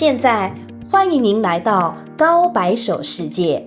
现在，欢迎您来到高白手世界。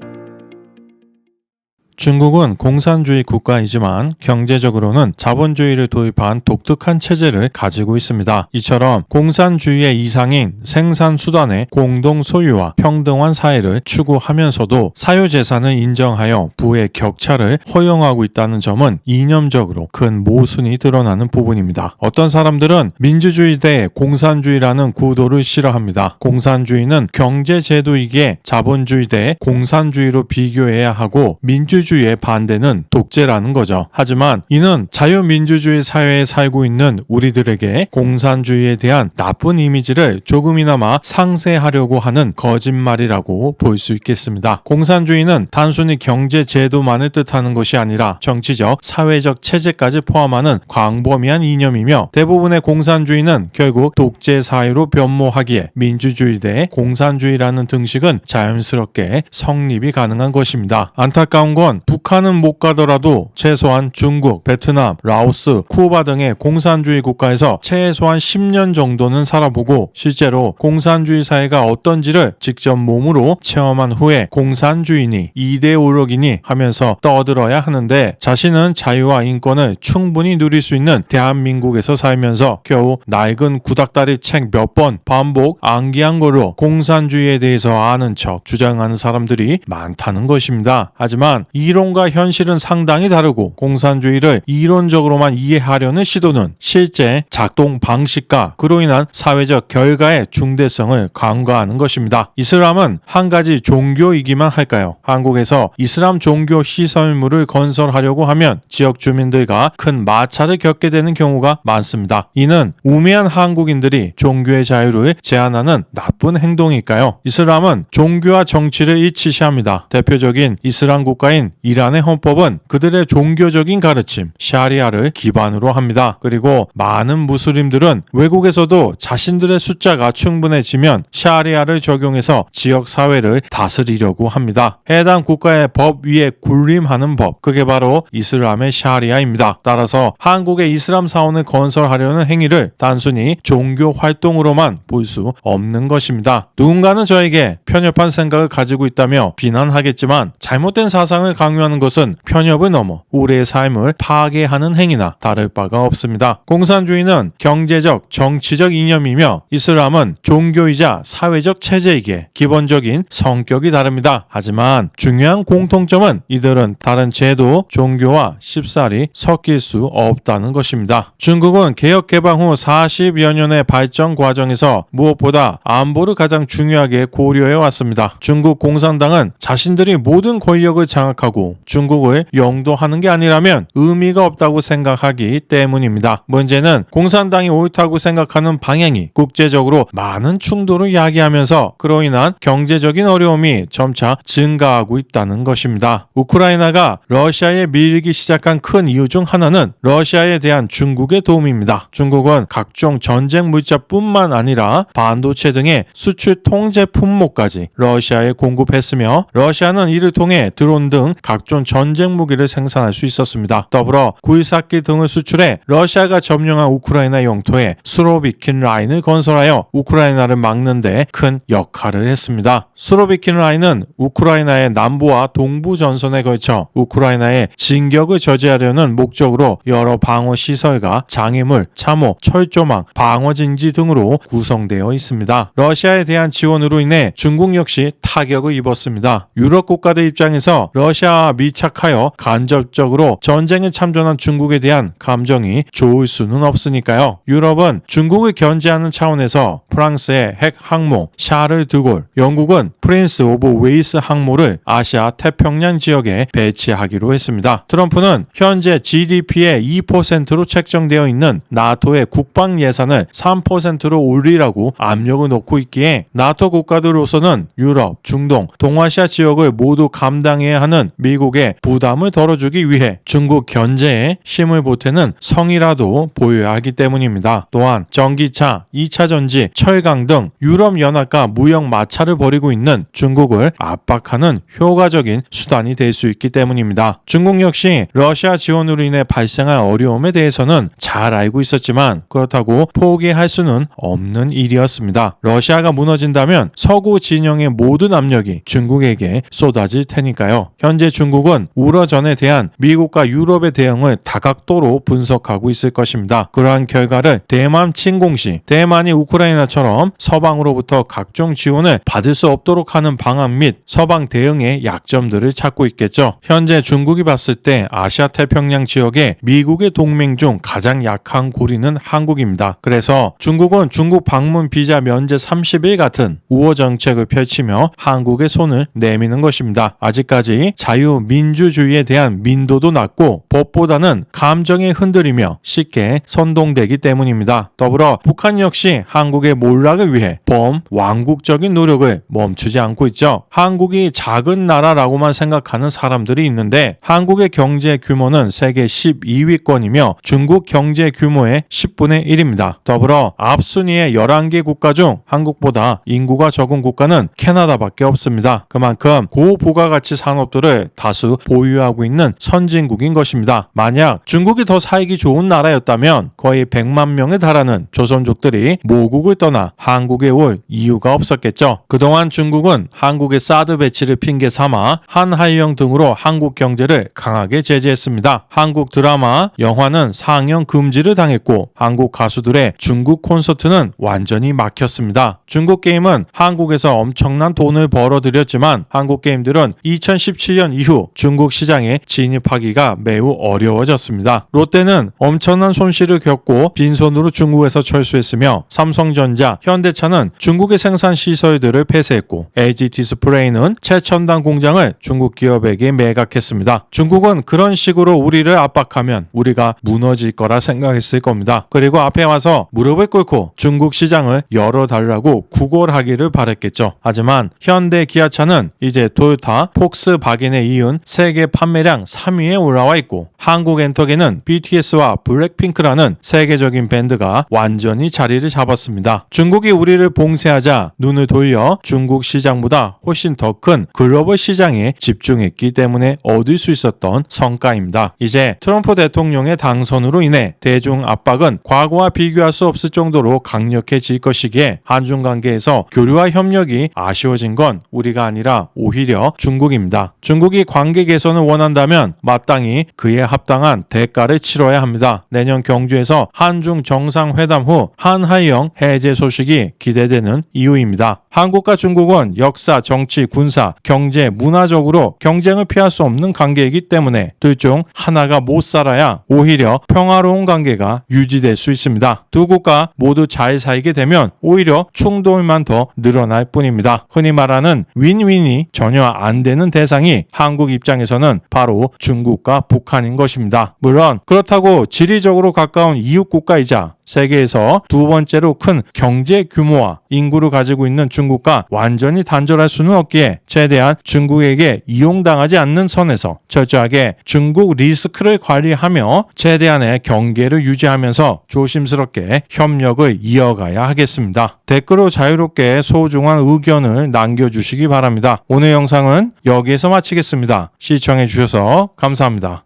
중국은 공산주의 국가이지만 경제적으로는 자본주의를 도입한 독특한 체제를 가지고 있습니다. 이처럼 공산주의의 이상인 생산수단의 공동 소유와 평등한 사회를 추구하면서도 사유재산을 인정하여 부의 격차를 허용하고 있다는 점은 이념적으로 큰 모순이 드러나는 부분입니다. 어떤 사람들은 민주주의 대 공산주의라는 구도를 싫어합니다. 공산주의는 경제제도이기에 자본주의 대 공산주의로 비교해야 하고 민주주의의 반대는 독재라는 거죠. 하지만 이는 자유민주주의 사회에 살고 있는 우리들에게 공산주의에 대한 나쁜 이미지를 조금이나마 상쇄하려고 하는 거짓말이라고 볼 수 있겠습니다. 공산주의는 단순히 경제제도만을 뜻하는 것이 아니라 정치적, 사회적 체제까지 포함하는 광범위한 이념이며 대부분의 공산주의는 결국 독재 사회로 변모하기에 민주주의 대 공산주의라는 등식은 자연스럽게 성립이 가능한 것입니다. 안타까운 건 북한은 못 가더라도 최소한 중국, 베트남, 라오스, 쿠바 등의 공산주의 국가에서 최소한 10년 정도는 살아보고 실제로 공산주의 사회가 어떤지를 직접 몸으로 체험한 후에 공산주의니 이데올로기니 하면서 떠들어야 하는데 자신은 자유와 인권을 충분히 누릴 수 있는 대한민국에서 살면서 겨우 낡은 구닥다리 책 몇 번 반복 암기한 걸로 공산주의에 대해서 아는 척 주장하는 사람들이 많다는 것입니다. 하지만 이론과 현실은 상당히 다르고 공산주의를 이론적으로만 이해하려는 시도는 실제 작동 방식과 그로 인한 사회적 결과의 중대성을 간과하는 것입니다. 이슬람은 한 가지 종교이기만 할까요? 한국에서 이슬람 종교 시설물을 건설하려고 하면 지역 주민들과 큰 마찰을 겪게 되는 경우가 많습니다. 이는 우매한 한국인들이 종교의 자유를 제한하는 나쁜 행동일까요? 이슬람은 종교와 정치를 일치시합니다. 대표적인 이슬람 국가인 이란의 헌법은 그들의 종교적인 가르침, 샤리아를 기반으로 합니다. 그리고 많은 무슬림들은 외국에서도 자신들의 숫자가 충분해지면 샤리아를 적용해서 지역 사회를 다스리려고 합니다. 해당 국가의 법 위에 군림하는 법, 그게 바로 이슬람의 샤리아입니다. 따라서 한국의 이슬람 사원을 건설하려는 행위를 단순히 종교 활동으로만 볼 수 없는 것입니다. 누군가는 저에게 편협한 생각을 가지고 있다며 비난하겠지만 잘못된 사상을 강요하는 것은 편협을 넘어 우리의 삶을 파괴하는 행위나 다를 바가 없습니다. 공산주의는 경제적, 정치적 이념이며 이슬람은 종교이자 사회적 체제이기에 기본적인 성격이 다릅니다. 하지만 중요한 공통점은 이들은 다른 제도, 종교와 쉽사리 섞일 수 없다는 것입니다. 중국은 개혁 개방 후 40여 년의 발전 과정에서 무엇보다 안보를 가장 중요하게 고려해 왔습니다. 중국 공산당은 자신들이 모든 권력을 장악하고 중국을 영도하는 게 아니라면 의미가 없다고 생각하기 때문입니다. 문제는 공산당이 옳다고 생각하는 방향이 국제적으로 많은 충돌을 야기하면서 그로 인한 경제적인 어려움이 점차 증가하고 있다는 것입니다. 우크라이나가 러시아에 밀기 시작한 큰 이유 중 하나는 러시아에 대한 중국의 도움입니다. 중국은 각종 전쟁 물자뿐만 아니라 반도체 등의 수출 통제 품목까지 러시아에 공급했으며 러시아는 이를 통해 드론 등 각종 전쟁 무기를 생산할 수 있었습니다. 더불어 굴삭기 등을 수출해 러시아가 점령한 우크라이나 영토에 수로비킨 라인을 건설하여 우크라이나를 막는 데 큰 역할을 했습니다. 수로비킨 라인은 우크라이나의 남부와 동부 전선에 걸쳐 우크라이나의 진격을 저지하려는 목적으로 여러 방어 시설과 장애물, 참호, 철조망, 방어진지 등으로 구성되어 있습니다. 러시아에 대한 지원으로 인해 중국 역시 타격을 입었습니다. 유럽 국가들 입장에서 러시아와 밀착하여 간접적으로 전쟁에 참전한 중국에 대한 감정이 좋을 수는 없으니까요. 유럽은 중국을 견제하는 차원에서 프랑스의 핵 항모 샤를 드골, 영국은 프린스 오브 웨일스 항모를 아시아 태평양 지역에 배치하기로 했습니다. 트럼프는 현재 GDP의 2%로 책정되어 있는 나토의 국방 예산을 3%로 올리라고 압력을 놓고 있기에 나토 국가들로서는 유럽, 중동, 동아시아 지역을 모두 감당해야 하는 미국에 부담을 덜어주기 위해 중국 견제에 힘을 보태는 성이라도 보여야 하기 때문입니다. 또한 전기차, 2차 전지, 철강 등 유럽연합과 무역 마찰을 벌이고 있는 중국을 압박하는 효과적인 수단이 될 수 있기 때문입니다. 중국 역시 러시아 지원으로 인해 발생한 어려움에 대해서는 잘 알고 있었지만 그렇다고 포기할 수는 없는 일이었습니다. 러시아가 무너진다면 서구 진영의 모든 압력이 중국에게 쏟아질 테니까요. 현재 중국은 우러전에 대한 미국과 유럽의 대응을 다각도로 분석하고 있을 것입니다. 그러한 결과를 대만 침공 시 대만이 우크라이나처럼 서방으로부터 각종 지원을 받을 수 없도록 하는 방안 및 서방 대응의 약점들을 찾고 있겠죠. 현재 중국이 봤을 때 아시아 태평양 지역에 미국의 동맹 중 가장 약한 고리는 한국입니다. 그래서 중국은 중국 방문 비자 면제 30일 같은 우호 정책을 펼치며 한국의 손을 내미는 것입니다. 아직까지 자유민주주의에 대한 민도도 낮고 법보다는 감정에 흔들리며 쉽게 선동되기 때문입니다. 더불어 북한 역시 한국의 몰락을 위해 범왕국적인 노력을 멈추지 않고 있죠. 한국이 작은 나라라고만 생각하는 사람들이 있는데 한국의 경제 규모는 세계 12위권이며 중국 경제 규모의 10분의 1입니다. 더불어 앞순위의 11개 국가 중 한국보다 인구가 적은 국가는 캐나다밖에 없습니다. 그만큼 고부가가치 산업들을 다수 보유하고 있는 선진국인 것입니다. 만약 중국이 더 살기 좋은 나라였다면 거의 100만 명에 달하는 조선족들이 모국을 떠나 한국에 올 이유가 없었겠죠. 그동안 중국은 한국의 사드 배치를 핑계 삼아 한하이형 등으로 한국 경제를 강하게 제재했습니다. 한국 드라마, 영화는 상영 금지를 당했고 한국 가수들의 중국 콘서트는 완전히 막혔습니다. 중국 게임은 한국에서 엄청난 돈을 벌어들였지만 한국 게임들은 2017년 이후 중국 시장에 진입하기가 매우 어려워졌습니다. 롯데는 엄청난 손실을 겪고 빈손으로 중국에서 철수했으며 삼성전자, 현대차는 중국의 생산 시설들을 폐쇄했고 LG 디스플레이는 최첨단 공장을 중국 기업에게 매각했습니다. 중국은 그런 식으로 우리를 압박하면 우리가 무너질 거라 생각했을 겁니다. 그리고 앞에 와서 무릎을 꿇고 중국 시장을 열어달라고 구걸하기를 바랬겠죠. 하지만 현대 기아차는 이제 토요타, 폭스바겐에 이은 세계 판매량 3위에 올라와 있고 한국 엔터계는 BTS와 블랙핑크라는 세계적인 밴드가 완전히 자리를 잡았습니다. 중국이 우리를 봉쇄하자 눈을 돌려 중국 시장보다 훨씬 더 큰 글로벌 시장에 집중했기 때문에 얻을 수 있었던 성과입니다. 이제 트럼프 대통령의 당선으로 인해 대중 압박은 과거와 비교할 수 없을 정도로 강력해질 것이기에 한중 관계에서 교류와 협력이 아쉬워진 건 우리가 아니라 오히려 중국입니다. 중국이 관계 개선을 원한다면 마땅히 그에 합당한 대가를 치러야 합니다. 내년 경주에서 한중 정상회담 후 한하이형 해제 소식이 기대되는 이유입니다. 한국과 중국은 역사, 정치, 군사, 경제, 문화적으로 경쟁을 피할 수 없는 관계이기 때문에 둘 중 하나가 못 살아야 오히려 평화로운 관계가 유지될 수 있습니다. 두 국가 모두 잘 살게 되면 오히려 충돌만 더 늘어날 뿐입니다. 흔히 말하는 윈윈이 전혀 안 되는 대상이 한국 입장에서는 바로 중국과 북한인 것입니다. 물론 그렇다고 지리적으로 가까운 이웃 국가이자 세계에서 두 번째로 큰 경제 규모와 인구를 가지고 있는 중국과 완전히 단절할 수는 없기에 최대한 중국에게 이용당하지 않는 선에서 철저하게 중국 리스크를 관리하며 최대한의 경계를 유지하면서 조심스럽게 협력을 이어가야 하겠습니다. 댓글로 자유롭게 소중한 의견을 남겨주시기 바랍니다. 오늘 영상은 여기에서 마치겠습니다. 시청해주셔서 감사합니다.